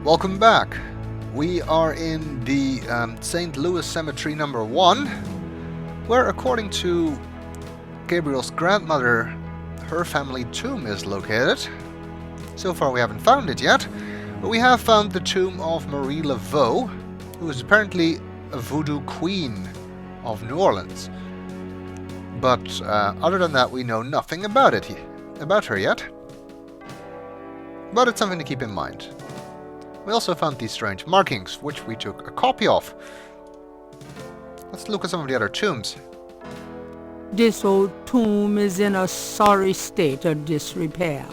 Welcome back. We are in the St. Louis Cemetery number 1, where according to Gabriel's grandmother, her family tomb is located. So far we haven't found it yet, but we have found the tomb of Marie Laveau, who is apparently a voodoo queen of New Orleans. But other than that, we know nothing about her yet. But it's something to keep in mind. We also found these strange markings, which we took a copy of. Let's look at some of the other tombs. This old tomb is in a sorry state of disrepair.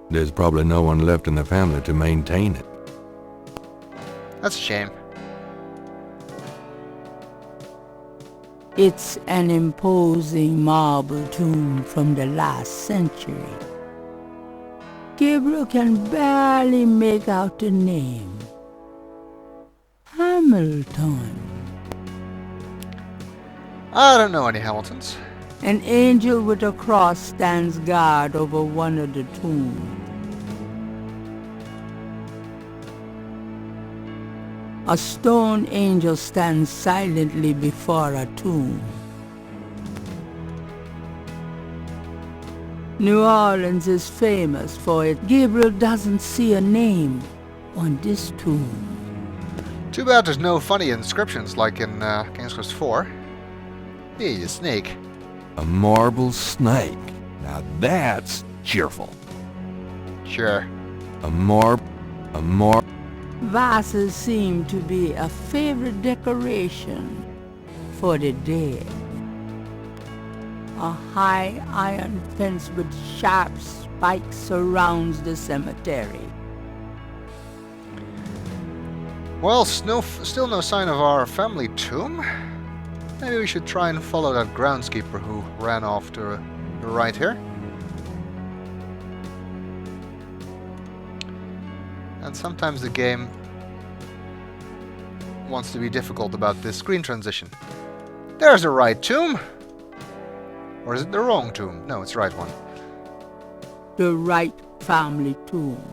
There's probably no one left in the family to maintain it. That's a shame. It's an imposing marble tomb from the last century. Gabriel can barely make out the name. Hamilton. I don't know any Hamiltons. An angel with a cross stands guard over one of the tombs. A stone angel stands silently before a tomb. New Orleans is famous for it. Gabriel doesn't see a name on this tomb. Too bad there's no funny inscriptions like in King's Quest 4. Hey, you snake. A marble snake. Now that's cheerful. Sure. Vases seem to be a favorite decoration for the dead. A high iron fence with sharp spikes surrounds the cemetery. Well, still no sign of our family tomb. Maybe we should try and follow that groundskeeper who ran off to the right here. And sometimes the game wants to be difficult about this screen transition. There's the right tomb! Or is it the wrong tomb? No, it's the right one. The Wright family tomb.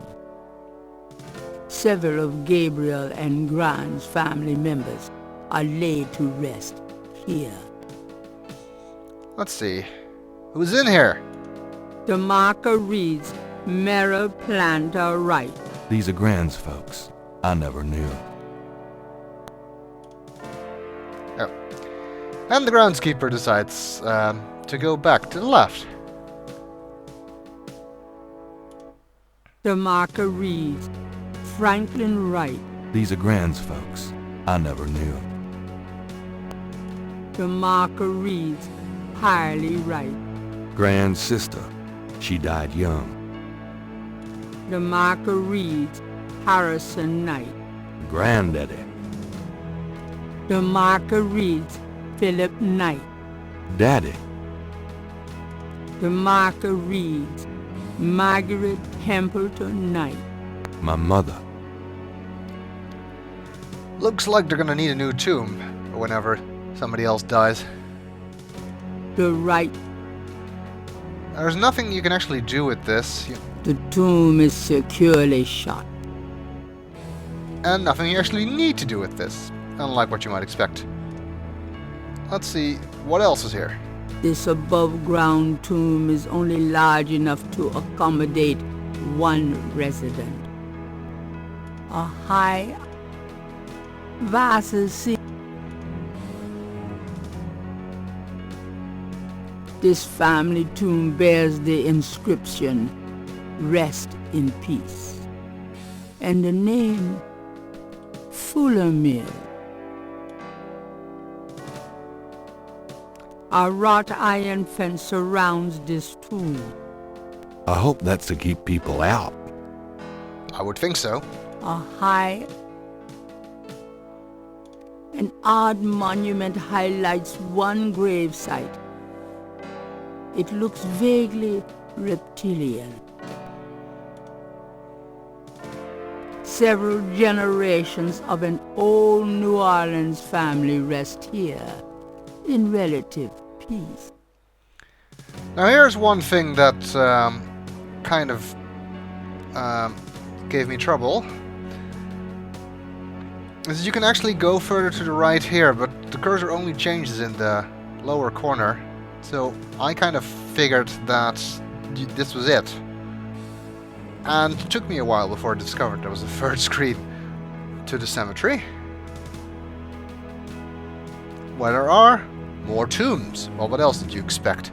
Several of Gabriel and Grant's family members are laid to rest here. Let's see. Who's in here? The marker reads, Mera Planta Wright. These are Grand's folks. I never knew. Oh. And the groundskeeper decides to go back to the left. The marker reads, Franklin Wright. These are Grand's folks. I never knew. The marker reads, Harley Wright. Grand's sister. She died young. The marker reads, Harrison Knight. Granddaddy. The marker reads, Philip Knight. Daddy. The marker reads, Margaret Templeton Knight. My mother. Looks like they're gonna need a new tomb whenever somebody else dies. The Wright. There's nothing you can actually do with this. The tomb is securely shut. And nothing you actually need to do with this, unlike what you might expect. Let's see, what else is here? This above-ground tomb is only large enough to accommodate one resident. A high vases seem. This family tomb bears the inscription, Rest in Peace, and the name, Fuller Mill. A wrought iron fence surrounds this tomb. I hope that's to keep people out. I would think so. An odd monument highlights one gravesite. It looks vaguely reptilian. Several generations of an old New Orleans family rest here in relative peace. Now here's one thing that kind of gave me trouble. is you can actually go further to the right here, but the cursor only changes in the lower corner. So I kind of figured that this was it. And it took me a while before I discovered there was a third screen to the cemetery, where there are more tombs. Well, what else did you expect?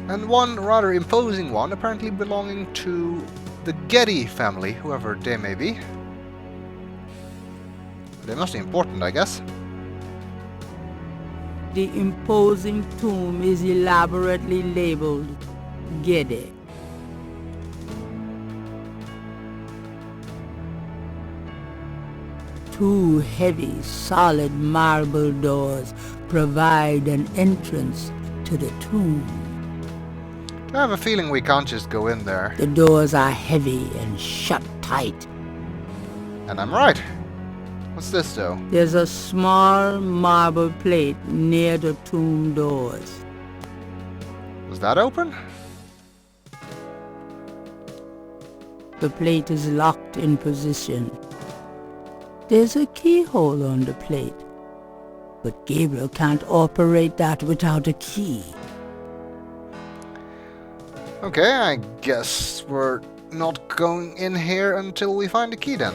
And one rather imposing one, apparently belonging to the Getty family, whoever they may be. They must be important, I guess. The imposing tomb is elaborately labeled Getty. Two heavy, solid marble doors provide an entrance to the tomb. I have a feeling we can't just go in there. The doors are heavy and shut tight. And I'm right. What's this, though? There's a small marble plate near the tomb doors. Was that open? The plate is locked in position. There's a keyhole on the plate, but Gabriel can't operate that without a key. Okay, I guess we're not going in here until we find the key then.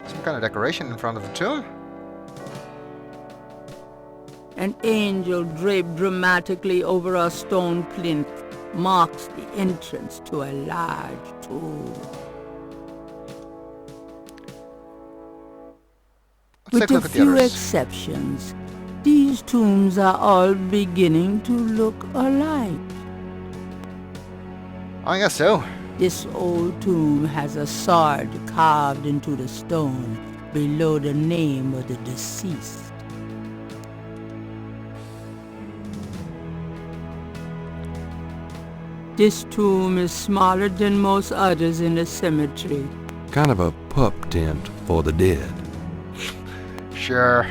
Some kind of decoration in front of the tomb. An angel draped dramatically over a stone plinth marks the entrance to a large tomb. Let's take With a a look at the few others. exceptions, these tombs are all beginning to look alike. I guess so. This old tomb has a sword carved into the stone below the name of the deceased. This tomb is smaller than most others in the cemetery. Kind of a pup tent for the dead. Sure.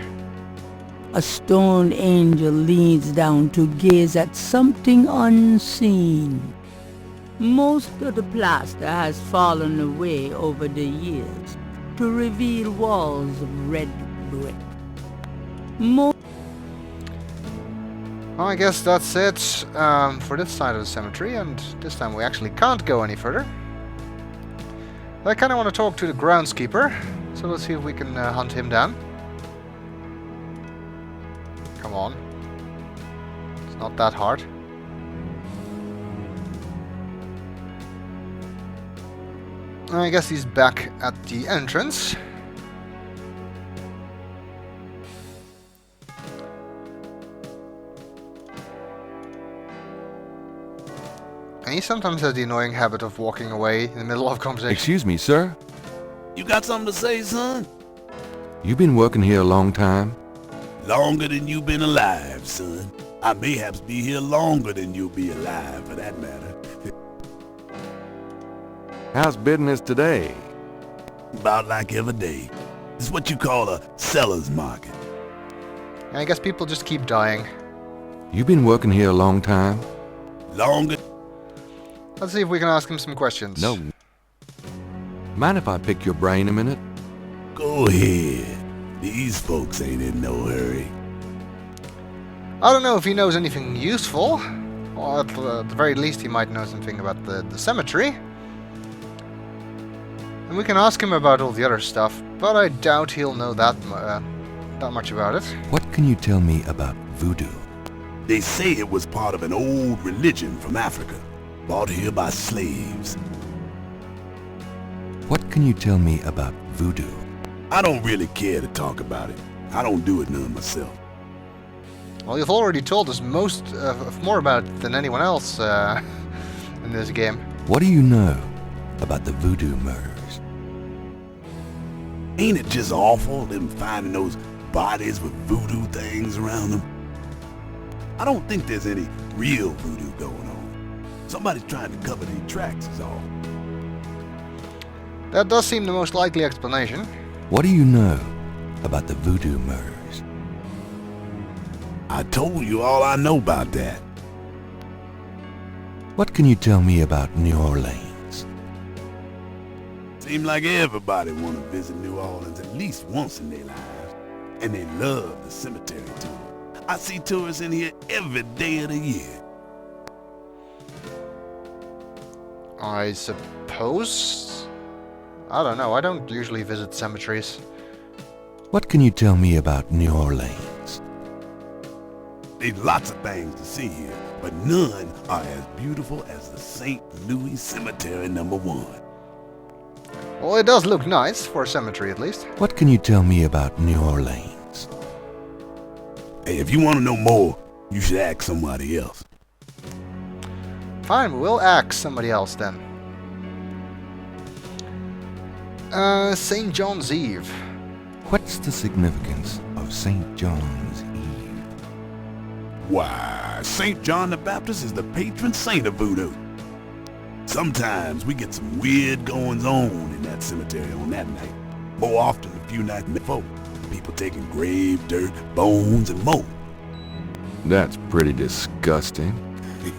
A stone angel leans down to gaze at something unseen. Most of the plaster has fallen away over the years to reveal walls of red brick. Well, I guess that's it for this side of the cemetery, and this time we actually can't go any further. I kind of want to talk to the Groundskeeper, so let's see if we can hunt him down. Come on. It's not that hard. I guess he's back at the entrance. And he sometimes has the annoying habit of walking away in the middle of a conversation. Excuse me, sir? You got something to say, son? You been working here a long time? Longer than you've been alive, son. I mayhaps be here longer than you'll be alive, for that matter. How's business today? About like every day. It's what you call a seller's market. I guess people just keep dying. You been working here a long time? Longer... Let's see if we can ask him some questions. No. Mind if I pick your brain a minute? Go ahead. These folks ain't in no hurry. I don't know if he knows anything useful. Well, at the very least he might know something about the cemetery. And we can ask him about all the other stuff, but I doubt he'll know that much about it. What can you tell me about voodoo? They say it was part of an old religion from Africa, brought here by slaves. What can you tell me about voodoo? I don't really care to talk about it. I don't do it none myself. Well, you've already told us more about it than anyone else in this game. What do you know about the Voodoo Murders? Ain't it just awful, them finding those bodies with voodoo things around them? I don't think there's any real voodoo going on. Somebody's trying to cover their tracks is all. That does seem the most likely explanation. What do you know about the Voodoo Murders? I told you all I know about that. What can you tell me about New Orleans? Seems like everybody want to visit New Orleans at least once in their lives. And they love the cemetery tour. I see tourists in here every day of the year. I suppose? I don't know, I don't usually visit cemeteries. What can you tell me about New Orleans? There's lots of things to see here, but none are as beautiful as the St. Louis Cemetery number 1. Well, it does look nice, for a cemetery at least. What can you tell me about New Orleans? Hey, if you want to know more, you should ask somebody else. Fine, we'll ask somebody else then. St. John's Eve. What's the significance of St. John's Eve? Why, St. John the Baptist is the patron saint of voodoo. Sometimes we get some weird goings-on in that cemetery on that night. More often a few nights before. People taking grave dirt, bones, and more. That's pretty disgusting.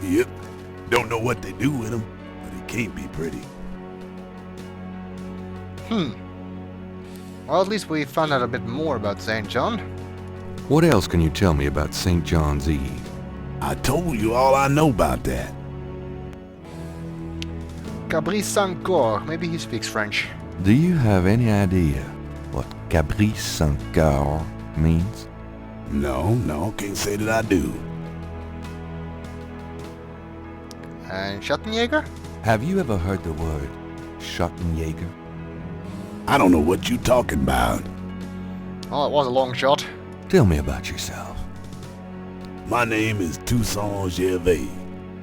Yep. Don't know what they do with them, but it can't be pretty. Well, at least we found out a bit more about St. John. What else can you tell me about St. John's Eve? I told you all I know about that. Cabri Saint-Cor. Maybe he speaks French. Do you have any idea what Cabri Saint-Cor means? No, can't say that I do. And Schattenjäger? Have you ever heard the word Schottenjäger? I don't know what you talking about. Well, it was a long shot. Tell me about yourself. My name is Toussaint Gervais.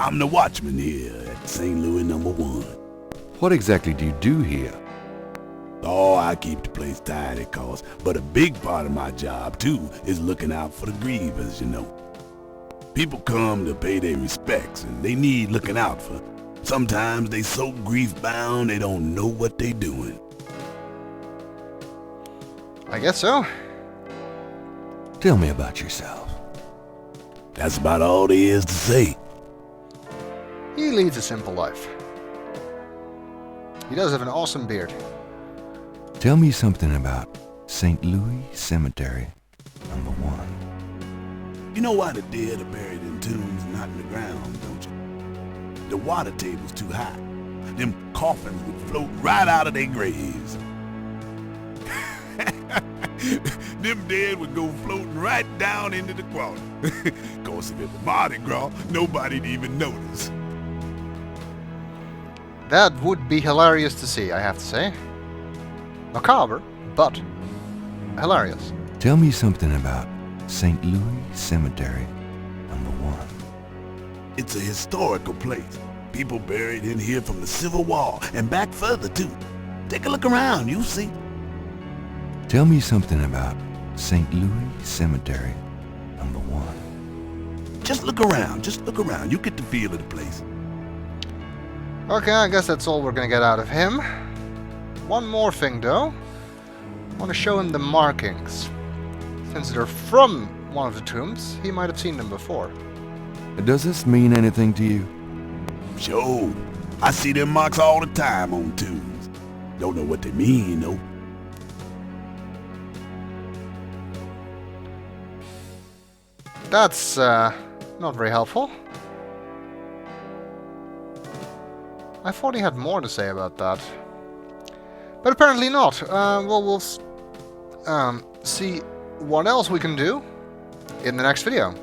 I'm the watchman here at St. Louis number 1. What exactly do you do here? Oh, I keep the place tidy, cause, but a big part of my job, too, is looking out for the grievers, you know. People come to pay their respects, and they need looking out for. Sometimes they so grief-bound they don't know what they doing. I guess so. Tell me about yourself. That's about all there is to say. He leads a simple life. He does have an awesome beard. Tell me something about St. Louis Cemetery number 1. You know why the dead are buried in tombs and not in the ground, don't you? The water table's too high. Them coffins would float right out of their graves. Them dead would go floating right down into the water. Of course, if it was Mardi Gras, nobody'd even notice. That would be hilarious to see, I have to say. Macabre, but hilarious. Tell me something about St. Louis Cemetery number 1. It's a historical place. People buried in here from the Civil War and back further, too. Take a look around, you'll see. Tell me something about St. Louis Cemetery number 1. Just look around, You get the feel of the place. Okay, I guess that's all we're gonna get out of him. One more thing, though. I want to show him the markings. Since they're from one of the tombs, he might have seen them before. Does this mean anything to you? Sure. I see them marks all the time on tombs. Don't know what they mean, though. That's, not very helpful. I thought he had more to say about that. But apparently not. Well, we'll see what else we can do in the next video.